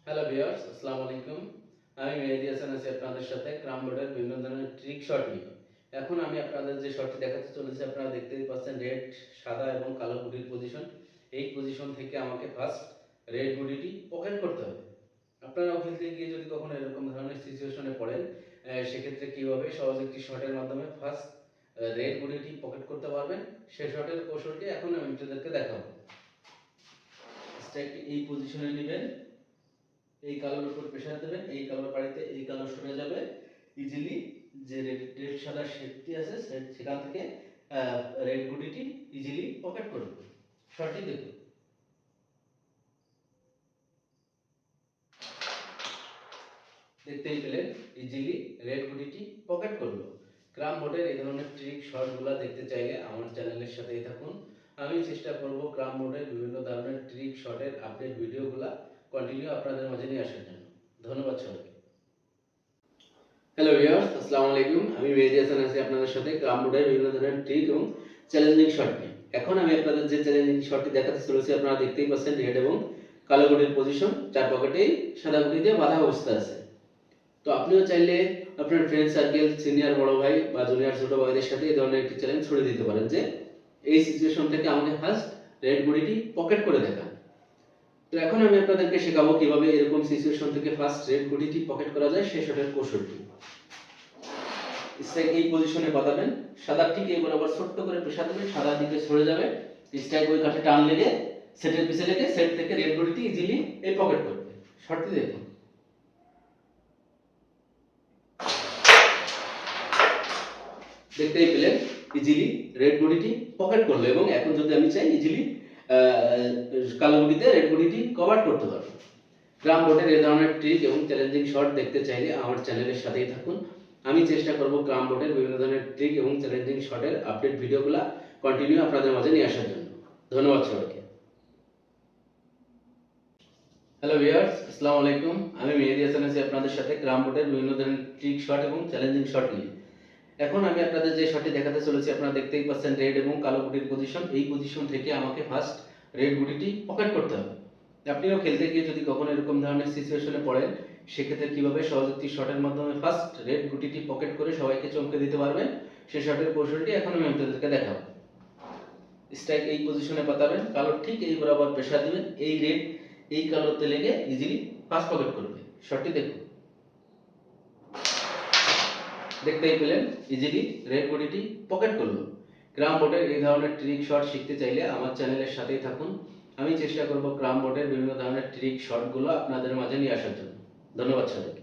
Hello viewers, আসসালামু আলাইকুম। আমি মেহেদী হাসান আছি আপনাদের সাথে ক্রাম বোর্ডের বিভিন্ন ধরনের ট্রিক শট নিয়ে। এখন আমি আপনাদের যে শটটি দেখাতে চলেছি, আপনারা দেখতেই পাচ্ছেন রেড, সাদা এবং কালো গুটির পজিশন। এই পজিশন থেকে আমাকে ফার্স্ট রেড গুটিটি পকেট করতে হবে। আপনারাও খেলতে গিয়ে যদি কখনো এরকম ধরনের সিচুয়েশনে পড়েন, সেক্ষেত্রে কীভাবে সহজ একটি শটের মাধ্যমে ফার্স্ট রেড গুটিটি পকেট করতে পারবেন, সে শটের কৌশলটি এখন আমি আপনাদেরকে দেখাবো। স্ট্রাইকটি এই পজিশনে নেবেন, এই কালোর উপর প্রেসার দেবেন, এই কালোর বাড়িতে এই কালো সরে যাবে। ইজিলি যে রেড সাদা শেপটি আছে সেখান থেকে রেড গুটিটি ইজিলি পকেট করবে। শর্টটি দেখুন। দেখতেই পেলেন ইজিলি রেড গুটিটি পকেট করলো। ক্রাম বোর্ডের এই ধরনের ট্রিক শটগুলো দেখতে চাইলে আমার চ্যানেলের সাথেই থাকুন। আমি চেষ্টা করব ক্রাম বোর্ডের বিভিন্ন ধরনের ট্রিক শটের আপডেট ভিডিওগুলো কন্টিনিউ আপনাদের মাঝে নিয়ে আসার জন্য। ধন্যবাদ সবাইকে। হ্যালো ভিউয়ার্স, আসসালামু আলাইকুম। আমি মেহেদী হাসান আছি আপনাদের সাথে ক্রাম বোর্ডের বিভিন্ন ধরনের ট্রিক এবং চ্যালেঞ্জিং শট নিয়ে। এখন আমি আপনাদের যে চ্যালেঞ্জিং শটটি দেখাতে চলেছি, আপনারা দেখতেই পাচ্ছেন রেড এবং কালো গুটির পজিশন, চার পকেটেই সাদা গুটি দিয়ে বাঁধা অবস্থা আছে। তো আপনিও চাইলে আপনার ফ্রেন্ড সার্কেল, সিনিয়র বড় ভাই বা জুনিয়র ছোট ভাইদের সাথে এই ধরনের একটি চ্যালেঞ্জ ছড়িয়ে দিতে পারেন যে এই সিচুয়েশন থেকে আমাকে ফার্স্ট রেড গুটিটি পকেট করে দেখান। তো এখন আমি আপনাদেরকে শেখাবো কিভাবে এরকম সিচুয়েশন থেকে ফার্স্ট রেড গুটিটি পকেট করা যায় সেই শটের কৌশলটি। স্ট্রাইক এই পজিশনে বাঁধাবেন, সাদা ঠিক এই বরাবর ছোট্ট করে প্রেসার দেবেন, সাদা দিকে সরে যাবে, স্ট্রাইক ওই কাঠে টান লেগে সেটের পিছে লেগে সেট থেকে রেড গুটিটি ইজিলি এই পকেট করবে। শটটি দেখুন। দেখতেই পেলেন ইজিলি রেড গুটিটি পকেট করলো এবং এখন যদি আমি চাই ইজিলি কালো গুটিতে রেড গুটিটি কভার করতে পারবো। ক্রাম বোর্ডের এই ধরনের ট্রিক এবং চ্যালেঞ্জিং শট দেখতে চাইলে আমার চ্যানেলের সাথেই থাকুন। আমি চেষ্টা করব ক্রাম বোর্ডের বিভিন্ন ধরনের ট্রিক এবং চ্যালেঞ্জিং শটের আপডেট ভিডিওগুলো কন্টিনিউ আপনাদের মাঝে নিয়ে আসার জন্য। ধন্যবাদ সবাইকে। হ্যালো ভিউয়ার্স, আসসালামু আলাইকুম। আমি মেহেদী হাসান আছি আপনাদের সাথে ক্রাম বোর্ডের বিভিন্ন ধরনের ট্রিক শট এবং চ্যালেঞ্জিং শট নিয়ে। এখন আমি আপনাদের যে শটটি দেখাতে চলেছি, আপনারা দেখতেই পাচ্ছেন রেড এবং কালো গুটির পজিশন। এই পজিশন থেকে আমাকে ফার্স্ট রেড গুটিটি পকেট করতে হবে। আপনিও খেলতে গিয়ে যদি কখনো এরকম ধরনের সিচুয়েশনে পড়েন, সেক্ষেত্রে কিভাবে সহজ একটি শটের মাধ্যমে ফার্স্ট রেড গুটিটি পকেট করে সবাইকে চমকে দিতে পারবেন, সেই শটের কৌশলটি এখন আমি আপনাদেরকে দেখাবো। স্ট্রাইক এই পজিশনে পাতাবেন, কালো ঠিক এই বরাবর প্রেসার দিবেন, এই রেড এই কালোতে লেগে ইজিলি ফার্স্ট পকেট করবে। শটটি দেখুন। দেখতেই পেলেন ইজিলি রেড গুটিটি পকেট করলো। ক্রাম বোর্ডের এই ধরনের ট্রিক শট শিখতে চাইলে আমার চ্যানেলের সাথেই থাকুন। আমি চেষ্টা করব ক্রাম বোর্ডের বিভিন্ন ধরনের ট্রিক শটগুলো আপনাদের মাঝে নিয়ে আসার জন্য। ধন্যবাদ সবাইকে।